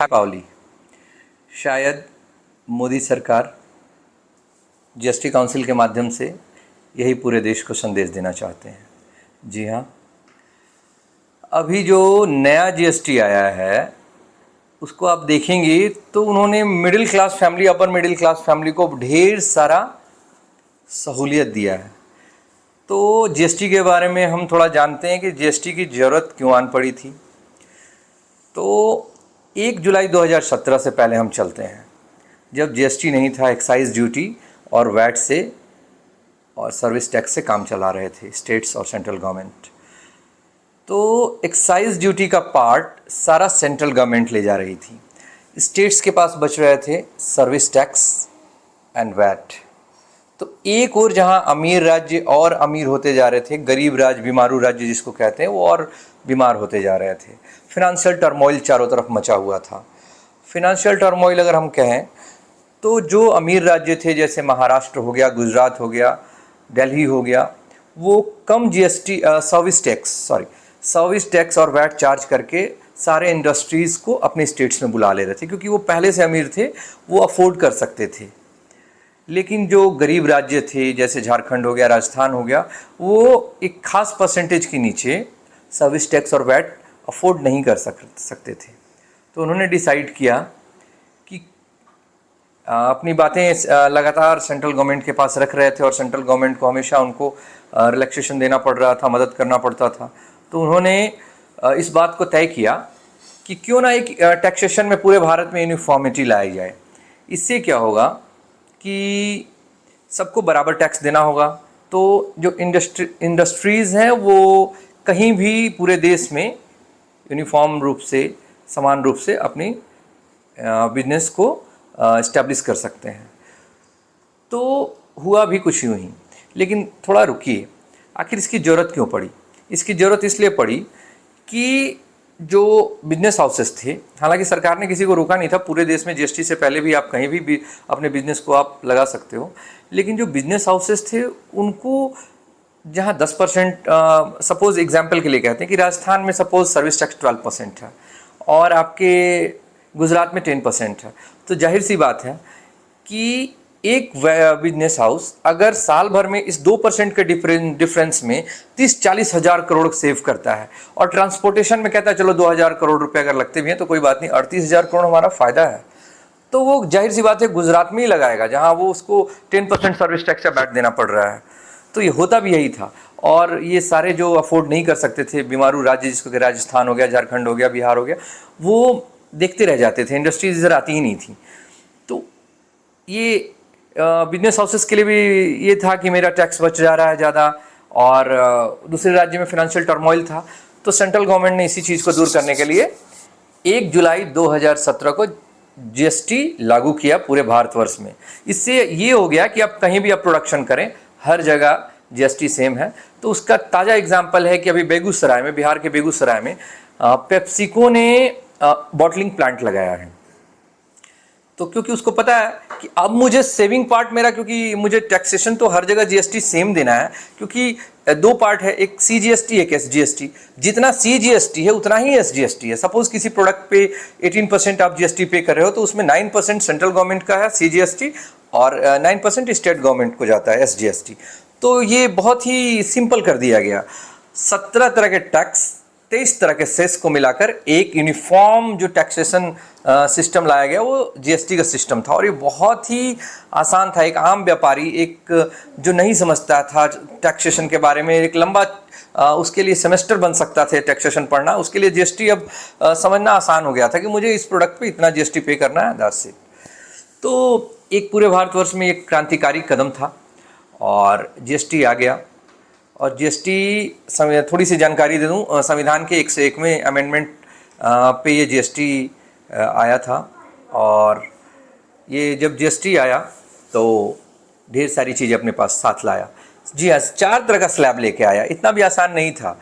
पावली शायद मोदी सरकार जीएसटी काउंसिल के माध्यम से यही पूरे देश को संदेश देना चाहते हैं। जी हाँ, अभी जो नया जीएसटी आया है उसको आप देखेंगे तो उन्होंने middle class family, upper middle class family को ढेर सारा सहूलियत दिया है। तो जीएसटी के बारे में हम थोड़ा जानते हैं कि जीएसटी की ज़रूरत क्यों आन पड़ी थी। तो 1 जुलाई 2017 से पहले हम चलते हैं, जब जीएसटी नहीं था, एक्साइज ड्यूटी और वैट से और सर्विस टैक्स से काम चला रहे थे स्टेट्स और सेंट्रल गवर्नमेंट। तो एक्साइज ड्यूटी का पार्ट सारा सेंट्रल गवर्नमेंट ले जा रही थी, स्टेट्स के पास बच रहे थे सर्विस टैक्स एंड वैट। तो एक और जहां अमीर राज्य और अमीर होते जा रहे थे, गरीब राज्य, बीमारू राज्य जिसको कहते हैं, वो और बीमार होते जा रहे थे। फिनेंशियल टर्मोइल चारों तरफ मचा हुआ था। फिनेंशियल टर्मोइल अगर हम कहें तो जो अमीर राज्य थे जैसे महाराष्ट्र हो गया, गुजरात हो गया, दिल्ली हो गया, वो कम जीएसटी सर्विस टैक्स और वैट चार्ज करके सारे इंडस्ट्रीज़ को अपने स्टेट्स में बुला ले रहे थे, क्योंकि वो पहले से अमीर थे, वो अफोर्ड कर सकते थे। लेकिन जो गरीब राज्य थे जैसे झारखंड हो गया, राजस्थान हो गया, वो एक खास परसेंटेज के नीचे सर्विस टैक्स और वैट अफोर्ड नहीं कर सकते थे। तो उन्होंने डिसाइड किया कि अपनी बातें लगातार सेंट्रल गवर्नमेंट के पास रख रहे थे और सेंट्रल गवर्नमेंट को हमेशा उनको रिलैक्सेशन देना पड़ रहा था, मदद करना पड़ता था। तो उन्होंने इस बात को तय किया कि क्यों ना एक टैक्सेशन में पूरे भारत में यूनिफॉर्मिटी लाई जाए। इससे क्या होगा कि सबको बराबर टैक्स देना होगा। तो जो इंडस्ट्रीज़ हैं वो कहीं भी पूरे देश में यूनिफॉर्म रूप से, समान रूप से अपनी बिजनेस को इस्टेब्लिश कर सकते हैं। तो हुआ भी कुछ यूँ ही, लेकिन थोड़ा रुकिए, आखिर इसकी ज़रूरत क्यों पड़ी? इसकी ज़रूरत इसलिए पड़ी कि जो बिजनेस हाउसेस थे, हालांकि सरकार ने किसी को रोका नहीं था, पूरे देश में जीएसटी से पहले भी आप कहीं भी अपने बिजनेस को आप लगा सकते हो, लेकिन जो बिजनेस हाउसेस थे उनको जहाँ 10%, सपोज एग्जांपल के लिए कहते हैं कि राजस्थान में सपोज सर्विस टैक्स 12% है और आपके गुजरात में 10% है, तो जाहिर सी बात है कि एक बिजनेस हाउस अगर साल भर में इस 2% के डिफरेंस में 30-40 हज़ार करोड़ सेव करता है और ट्रांसपोर्टेशन में कहता है चलो 2,000 करोड़ रुपए अगर लगते भी हैं तो कोई बात नहीं, 38,000 करोड़ हमारा फायदा है, तो वो जाहिर सी बात है गुजरात में ही लगाएगा जहां वो उसको 10% सर्विस टैक्स का बैट देना पड़ रहा है। तो ये होता भी यही था। और ये सारे जो अफोर्ड नहीं कर सकते थे, बीमारू राज्य जिसको कि राजस्थान हो गया, झारखंड हो गया, बिहार हो गया, वो देखते रह जाते थे, इंडस्ट्रीज इधर आती ही नहीं थी। तो ये बिजनेस हाउसेस के लिए भी ये था कि मेरा टैक्स बच जा रहा है ज़्यादा, और दूसरे राज्य में फिनेंशियल टर्मोइल था। तो सेंट्रल गवर्नमेंट ने इसी चीज़ को दूर करने के लिए 1 जुलाई 2017 को जीएसटी लागू किया पूरे भारतवर्ष में। इससे ये हो गया कि अब कहीं भी आप प्रोडक्शन करें, हर जगह जीएसटी सेम है। तो उसका ताज़ा एग्जाम्पल है कि अभी बेगूसराय में, बिहार के बेगूसराय में पेप्सिको ने बॉटलिंग प्लांट लगाया है। तो क्योंकि उसको पता है कि अब मुझे सेविंग पार्ट मेरा, क्योंकि मुझे टैक्सेशन तो हर जगह जीएसटी सेम देना है, क्योंकि 2 पार्ट है, एक सीजीएसटी एक एसजीएसटी। जितना सीजीएसटी है उतना ही एसजीएसटी है। सपोज किसी प्रोडक्ट पे 18% आप जीएसटी पे कर रहे हो तो उसमें 9% सेंट्रल गवर्नमेंट का है सीजीएसटी और 9% स्टेट गवर्नमेंट को जाता है एसजीएसटी। तो ये बहुत ही सिंपल कर दिया गया। 17 तरह के टैक्स, 23 तरह के सेस को मिलाकर एक यूनिफॉर्म जो टैक्सेशन सिस्टम लाया गया, वो जीएसटी का सिस्टम था। और ये बहुत ही आसान था। एक आम व्यापारी, एक जो नहीं समझता था टैक्सेशन के बारे में, एक लंबा उसके लिए सेमेस्टर बन सकता था टैक्सेशन पढ़ना, उसके लिए जीएसटी अब समझना आसान हो गया था कि मुझे इस प्रोडक्ट पे इतना जीएसटी पे करना है, दैट्स इट। तो एक पूरे भारतवर्ष में एक क्रांतिकारी कदम था और जीएसटी आ गया। और जीएसटी, थोड़ी सी जानकारी दे दूं, संविधान के 101वें अमेंडमेंट पे ये जीएसटी आया था। और ये जब जीएसटी आया तो ढेर सारी चीज़ अपने पास साथ लाया। जी हाँ, 4 तरह का स्लैब लेके आया। इतना भी आसान नहीं था।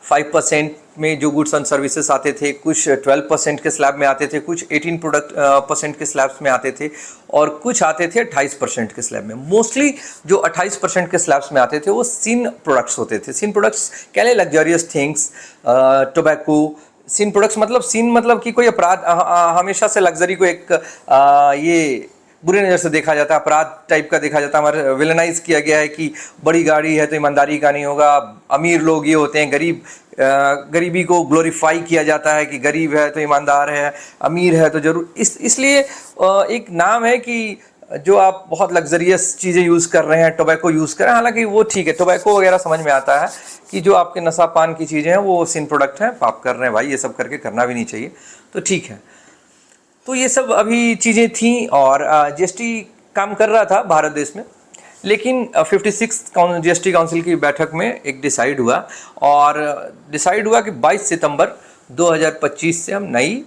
5% में जो गुड्स एंड सर्विसेज आते थे, कुछ 12% के स्लैब में आते थे, कुछ 18% के स्लैब्स में आते थे, और कुछ आते थे 28% के स्लैब में। मोस्टली जो 28% के स्लैब्स में आते थे वो सिन प्रोडक्ट्स होते थे। सिन प्रोडक्ट्स कह लें luxurious things, tobacco, sin products मतलब सीन मतलब कि कोई अपराध हमेशा से लग्जरी को एक ये बुरे नज़र से देखा जाता है, अपराध टाइप का देखा जाता है, हमारे विलेनाइज किया गया है कि बड़ी गाड़ी है तो ईमानदारी का नहीं होगा, अमीर लोग ये होते हैं, गरीबी को ग्लोरीफाई किया जाता है कि गरीब है तो ईमानदार है, अमीर है तो जरूर इसलिए एक नाम है कि जो आप बहुत लग्जरियस चीज़ें यूज़ कर रहे हैं, टोबैको यूज़ कर रहे हैं, हालांकि वो ठीक है, टोबैको वगैरह समझ में आता है कि जो आपके नशा पान की चीज़ें हैं वो सिन प्रोडक्ट हैं, आप कर रहे हैं भाई, ये सब करके करना भी नहीं चाहिए, तो ठीक है। तो ये सब अभी चीज़ें थी और जीएसटी काम कर रहा था भारत देश में, लेकिन 56 जीएसटी काउंसिल की बैठक में एक डिसाइड हुआ और डिसाइड हुआ कि 22 सितंबर 2025 से हम नई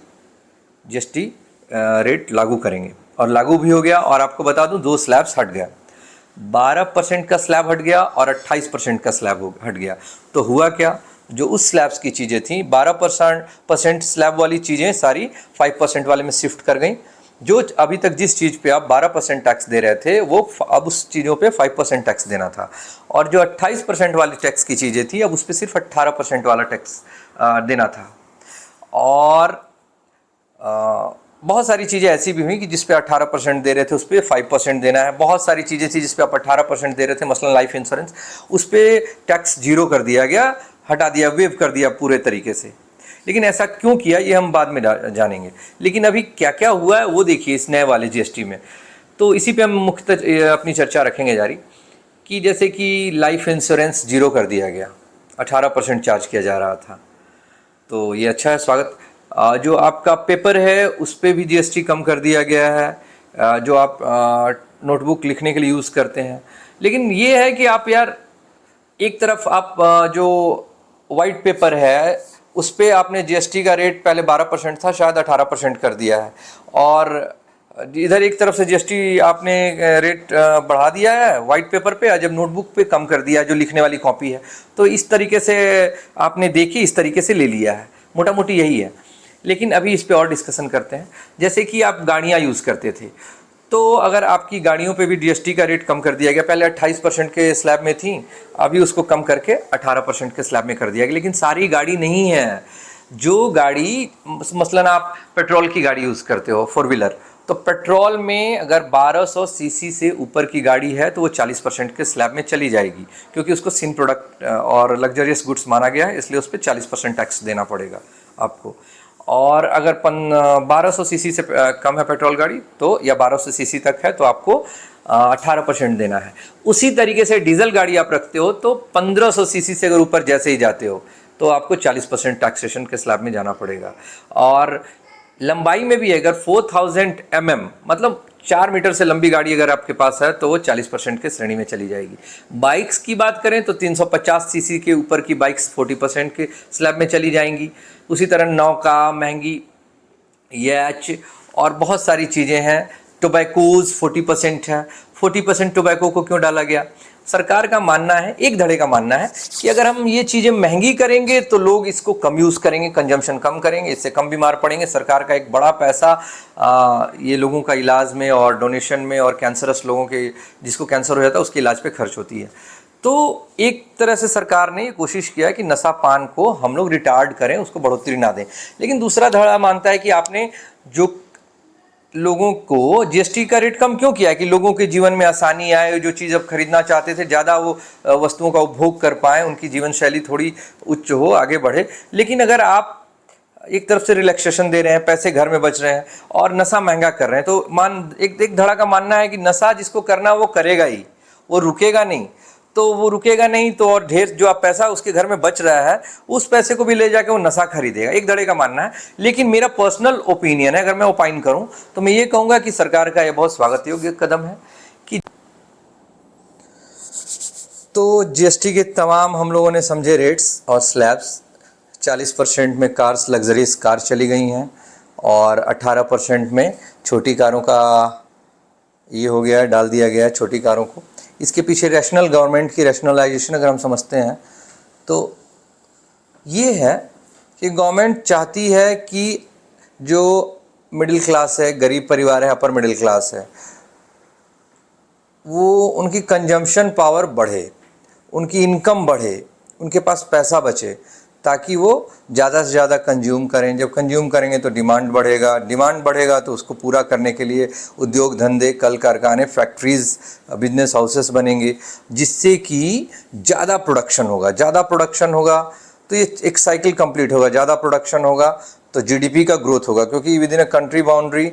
जीएसटी रेट लागू करेंगे, और लागू भी हो गया। और आपको बता दूं 2 स्लैब्स हट गया, 12% का स्लैब हट गया और 28% का स्लैब हट गया। तो हुआ क्या, जो उस स्लैब्स की चीज़ें थी 12% स्लैब वाली चीज़ें सारी 5% वाले में शिफ्ट कर गई। जो अभी तक जिस चीज़ पे आप 12% टैक्स दे रहे थे वो अब उस चीज़ों पे 5% टैक्स देना था, और जो 28% वाली टैक्स की चीज़ें थी अब उस पर सिर्फ 18% वाला टैक्स देना था। और बहुत सारी चीज़ें ऐसी भी हुई कि जिस पे 18% दे रहे थे उस पर 5% देना है। बहुत सारी चीज़ें थी जिस पे आप 18% दे रहे थे, मसलन लाइफ इंश्योरेंस, उस पर टैक्स जीरो कर दिया गया, हटा दिया, वेव कर दिया पूरे तरीके से। लेकिन ऐसा क्यों किया ये हम बाद में जानेंगे। लेकिन अभी क्या क्या हुआ है वो देखिए इस नए वाले जीएसटी में। तो इसी पे हम मुख्य अपनी चर्चा रखेंगे जारी, कि जैसे कि लाइफ इंश्योरेंस जीरो कर दिया गया, 18% चार्ज किया जा रहा था, तो ये अच्छा है, स्वागत। जो आपका पेपर है उस पर भी जीएसटी कम कर दिया गया है, जो आप नोटबुक लिखने के लिए यूज़ करते हैं। लेकिन ये है कि आप यार एक तरफ आप जो वाइट पेपर है उस पर आपने जीएसटी का रेट पहले 12% था, शायद 18% कर दिया है, और इधर एक तरफ से जीएसटी आपने रेट बढ़ा दिया है वाइट पेपर पे, जब नोटबुक पे कम कर दिया है जो लिखने वाली कॉपी है। तो इस तरीके से आपने देखी, इस तरीके से ले लिया है, मोटा मोटी यही है। लेकिन अभी इस पे और डिस्कशन करते हैं। जैसे कि आप गाड़ियाँ यूज़ करते थे, तो अगर आपकी गाड़ियों पे भी जीएसटी का रेट कम कर दिया गया, पहले 28% के स्लैब में थी, अभी उसको कम करके 18% के स्लैब में कर दिया गया। लेकिन सारी गाड़ी नहीं है, जो गाड़ी मसलन आप पेट्रोल की गाड़ी यूज़ करते हो 4 व्हीलर, तो पेट्रोल में अगर 1200 सीसी से ऊपर की गाड़ी है तो वो 40% के स्लैब में चली जाएगी, क्योंकि उसको सिन प्रोडक्ट और लग्जरियस गुड्स माना गया है, इसलिए उस पर 40% टैक्स देना पड़ेगा आपको। और अगर 1200 सीसी से कम है पेट्रोल गाड़ी तो, या 1200 सीसी तक है तो आपको 18% देना है। उसी तरीके से डीजल गाड़ी आप रखते हो तो 1500 सीसी से अगर ऊपर जैसे ही जाते हो तो आपको 40% टैक्सेशन के स्लैब में जाना पड़ेगा। और लंबाई में भी अगर 4000 mm मतलब 4 मीटर से लंबी गाड़ी अगर आपके पास है तो वो 40% के श्रेणी में चली जाएगी। बाइक्स की बात करें तो 350 सीसी के ऊपर की बाइक्स 40% के स्लैब में चली जाएंगी। उसी तरह नौका, महंगी याच और बहुत सारी चीज़ें हैं। टोबैकोज 40% है। 40% टोबैको को क्यों डाला गया? सरकार का मानना है, एक धड़े का मानना है कि अगर हम ये चीज़ें महंगी करेंगे तो लोग इसको कम यूज़ करेंगे, कंजम्पशन कम करेंगे, इससे कम बीमार पड़ेंगे। सरकार का एक बड़ा पैसा ये लोगों का इलाज में और डोनेशन में, और कैंसरस लोगों के, जिसको कैंसर हो जाता है उसके इलाज पे खर्च होती है। तो एक तरह से सरकार ने ये कोशिश किया कि नशा पान को हम लोग रिटार्ड करें, उसको बढ़ोतरी ना दें। लेकिन दूसरा धड़ा मानता है कि आपने जो लोगों को जीएसटी का रेट कम क्यों किया, कि लोगों के जीवन में आसानी आए, जो चीज़ अब खरीदना चाहते थे ज़्यादा वो वस्तुओं का उपभोग कर पाएँ, उनकी जीवन शैली थोड़ी उच्च हो, आगे बढ़े। लेकिन अगर आप एक तरफ से रिलैक्सेशन दे रहे हैं, पैसे घर में बच रहे हैं और नशा महंगा कर रहे हैं, तो एक धड़ा का मानना है कि नशा जिसको करना वो करेगा ही, वो रुकेगा नहीं। तो वो रुकेगा नहीं तो और ढेर जो आप पैसा उसके घर में बच रहा है उस पैसे को भी ले जाके वो नशा खरीदेगा, एक धड़े का मानना है। लेकिन मेरा पर्सनल ओपिनियन है, अगर मैं ओपाइन करूं तो मैं ये कहूंगा कि सरकार का ये बहुत स्वागत योग्य कदम है कि तो जीएसटी के तमाम हम लोगों ने समझे रेट्स और स्लैब्स। 40% में कार्स, लग्जरीज कार चली गई हैं, और 18% में छोटी कारों का ये हो गया, डाल दिया गया है छोटी कारों को। इसके पीछे रैशनल, गवर्नमेंट की रैशनलाइजेशन अगर हम समझते हैं तो ये है कि गवर्नमेंट चाहती है कि जो मिडिल क्लास है, गरीब परिवार है, अपर मिडिल क्लास है, वो उनकी कंजम्पशन पावर बढ़े, उनकी इनकम बढ़े, उनके पास पैसा बचे। ताकि वो ज़्यादा से ज़्यादा कंज्यूम करें। जब कंज्यूम करेंगे तो डिमांड बढ़ेगा, डिमांड बढ़ेगा तो उसको पूरा करने के लिए उद्योग धंधे, कल कारखाने, फैक्ट्रीज़, बिजनेस हाउसेस बनेंगे, जिससे कि ज़्यादा प्रोडक्शन होगा। ज़्यादा प्रोडक्शन होगा तो ये एक साइकिल कंप्लीट होगा। ज़्यादा प्रोडक्शन होगा तो जीडीपी का ग्रोथ होगा, क्योंकि with in a country boundary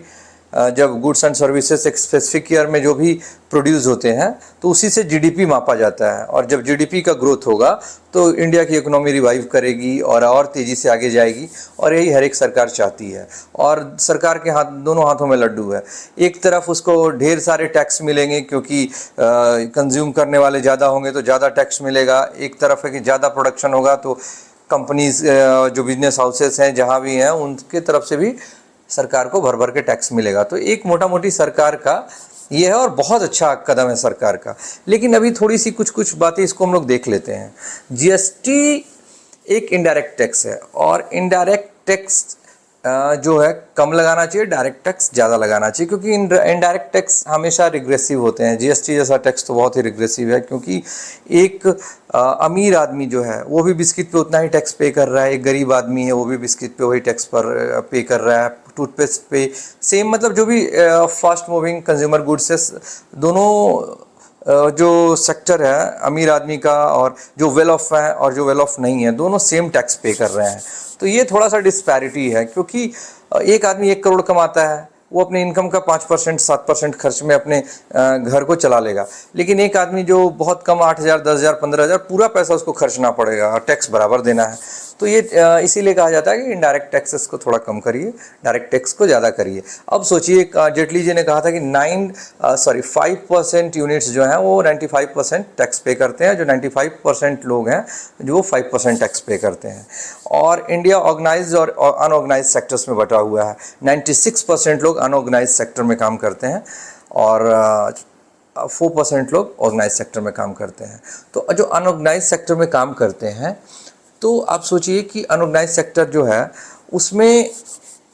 जब गुड्स एंड सर्विसेज एक स्पेसिफिक ईयर में जो भी प्रोड्यूस होते हैं तो उसी से जीडीपी मापा जाता है। और जब जीडीपी का ग्रोथ होगा तो इंडिया की इकोनॉमी रिवाइव करेगी और तेज़ी से आगे जाएगी, और यही हर एक सरकार चाहती है। और सरकार के हाथ, दोनों हाथों में लड्डू है। एक तरफ उसको ढेर सारे टैक्स मिलेंगे क्योंकि कंज्यूम करने वाले ज़्यादा होंगे तो ज़्यादा टैक्स मिलेगा। एक तरफ है कि ज़्यादा प्रोडक्शन होगा तो कंपनीज, जो बिजनेस हाउसेस हैं जहाँ भी हैं, उनके तरफ से भी सरकार को भर भर के टैक्स मिलेगा। तो एक मोटा मोटी सरकार का ये है, और बहुत अच्छा कदम है सरकार का। लेकिन अभी थोड़ी सी कुछ बातें इसको हम लोग देख लेते हैं। जीएसटी एक इनडायरेक्ट टैक्स है, और इनडायरेक्ट टैक्स जो है कम लगाना चाहिए, डायरेक्ट टैक्स ज़्यादा लगाना चाहिए, क्योंकि इनडायरेक्ट टैक्स हमेशा रिग्रेसिव होते हैं। जीएसटी जैसा टैक्स तो बहुत ही रिग्रेसिव है, क्योंकि एक अमीर आदमी जो है वो भी बिस्किट पे उतना ही टैक्स पे कर रहा है, एक गरीब आदमी है वो भी बिस्किट पे वही टैक्स पर पे कर रहा है, टूथपेस्ट पे सेम। मतलब जो भी फास्ट मूविंग कंज्यूमर गुड्स है, दोनों जो सेक्टर है अमीर आदमी का और जो वेल ऑफ है और जो वेल ऑफ नहीं है, दोनों सेम टैक्स पे कर रहे हैं। तो ये थोड़ा सा डिस्पैरिटी है, क्योंकि एक आदमी 1 करोड़ कमाता है, वो अपने इनकम का 5% 7% खर्च में अपने घर को चला लेगा। लेकिन एक आदमी जो बहुत कम 8,000 10,000 15,000, पूरा पैसा उसको खर्चना पड़ेगा और टैक्स बराबर देना है। तो ये इसीलिए कहा जाता है कि इनडायरेक्ट टैक्सेस को थोड़ा कम करिए, डायरेक्ट टैक्स को ज़्यादा करिए। अब सोचिए, जेटली जी ने कहा था कि 5% यूनिट्स जो हैं वो 95% टैक्स पे करते हैं, जो 95% लोग हैं जो वो 5% टैक्स पे करते हैं। और इंडिया ऑर्गेनाइज्ड और अनऑर्गेनाइज्ड सेक्टर्स में बटा हुआ है। 96% लोग अनऑर्गेनाइज्ड सेक्टर में काम करते हैं और 4% लोग ऑर्गेनाइज सेक्टर में काम करते हैं। तो जो अनऑर्गेनाइज सेक्टर में काम करते हैं, तो आप सोचिए कि अनऑर्गेनाइज सेक्टर जो है उसमें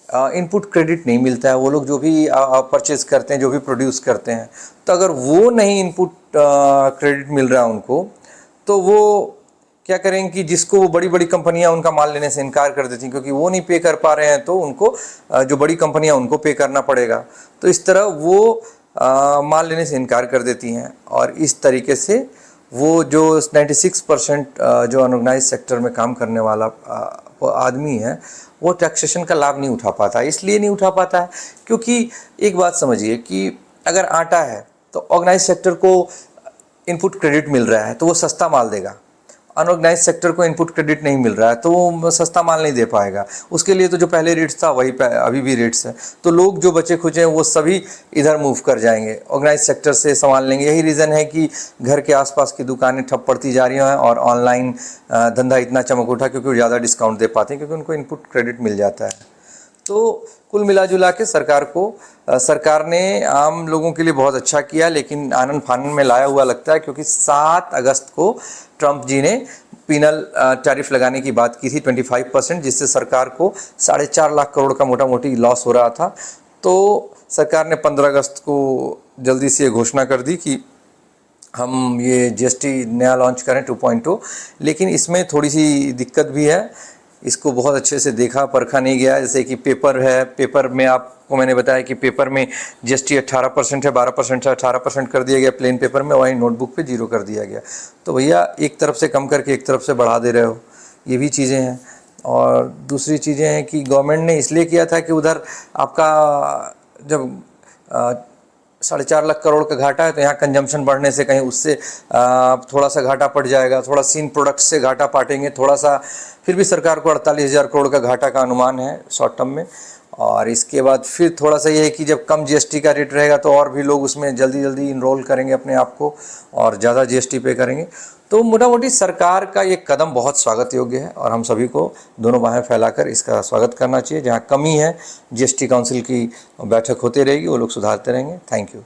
इनपुट क्रेडिट नहीं मिलता है। वो लोग जो भी परचेज करते हैं, जो भी प्रोड्यूस करते हैं, तो अगर वो नहीं इनपुट क्रेडिट मिल रहा है उनको, तो वो क्या करेंगे कि जिसको वो बड़ी बड़ी कंपनियां उनका माल लेने से इनकार कर देती हैं, क्योंकि वो नहीं पे कर पा रहे हैं, तो उनको जो बड़ी कंपनियां उनको पे करना पड़ेगा। तो इस तरह वो माल लेने से इनकार कर देती हैं, और इस तरीके से वो जो 96% जो अनऑर्गेनाइज सेक्टर में काम करने वाला वो आदमी है, वो टैक्सेशन का लाभ नहीं उठा पाता। इसलिए नहीं उठा पाता है क्योंकि एक बात समझिए कि अगर आटा है तो ऑर्गेनाइज सेक्टर को इनपुट क्रेडिट मिल रहा है तो वो सस्ता माल देगा। अनऑर्गेनाइज सेक्टर को इनपुट क्रेडिट नहीं मिल रहा है तो वो सस्ता माल नहीं दे पाएगा। उसके लिए तो जो पहले रेट्स था वही अभी भी रेट्स है, तो लोग जो बचे खुचे हैं वो सभी इधर मूव कर जाएंगे, ऑर्गेनाइज सेक्टर से सामान लेंगे। यही रीज़न है कि घर के आसपास की दुकानें ठप पड़ती जा रही हैं और ऑनलाइन धंधा इतना चमक उठा, क्योंकि वो ज़्यादा डिस्काउंट दे पाते हैं, क्योंकि उनको इनपुट क्रेडिट मिल जाता है। तो कुल मिला जुला के सरकार ने आम लोगों के लिए बहुत अच्छा किया, लेकिन आनन फानन में लाया हुआ लगता है, क्योंकि 7 अगस्त को ट्रंप जी ने पिनल टैरिफ लगाने की बात की थी 25%, जिससे सरकार को 4.5 लाख करोड़ का मोटा मोटी लॉस हो रहा था। तो सरकार ने 15 अगस्त को जल्दी से ये घोषणा कर दी कि हम ये जीएसटी नया लॉन्च करें 2.0। लेकिन इसमें थोड़ी सी दिक्कत भी है, इसको बहुत अच्छे से देखा परखा नहीं गया। जैसे कि पेपर है, पेपर में आपको मैंने बताया कि पेपर में जीएसटी 18% है, 12% से 18% कर दिया गया प्लेन पेपर में, वहीं नोटबुक पे 0 कर दिया गया। तो भैया एक तरफ से कम करके एक तरफ से बढ़ा दे रहे हो, ये भी चीज़ें हैं। और दूसरी चीज़ें हैं कि गवर्नमेंट ने इसलिए किया था कि उधर आपका जब 4.5 लाख करोड़ का घाटा है तो यहाँ कंजम्पशन बढ़ने से कहीं उससे थोड़ा सा घाटा पड़ जाएगा, थोड़ा सीन प्रोडक्ट्स से घाटा पाटेंगे थोड़ा सा। फिर भी सरकार को 48,000 करोड़ का घाटा का अनुमान है शॉर्ट टर्म में। और इसके बाद फिर थोड़ा सा ये है कि जब कम जीएसटी का रेट रहेगा तो और भी लोग उसमें जल्दी जल्दी इनरोल करेंगे अपने आप को और ज़्यादा जीएसटी पे करेंगे। तो मोटा मोटी सरकार का ये कदम बहुत स्वागत योग्य है और हम सभी को दोनों बाहें फैलाकर इसका स्वागत करना चाहिए। जहाँ कमी है जीएसटी काउंसिल की बैठक होती रहेगी, वो लोग सुधारते रहेंगे। Thank you.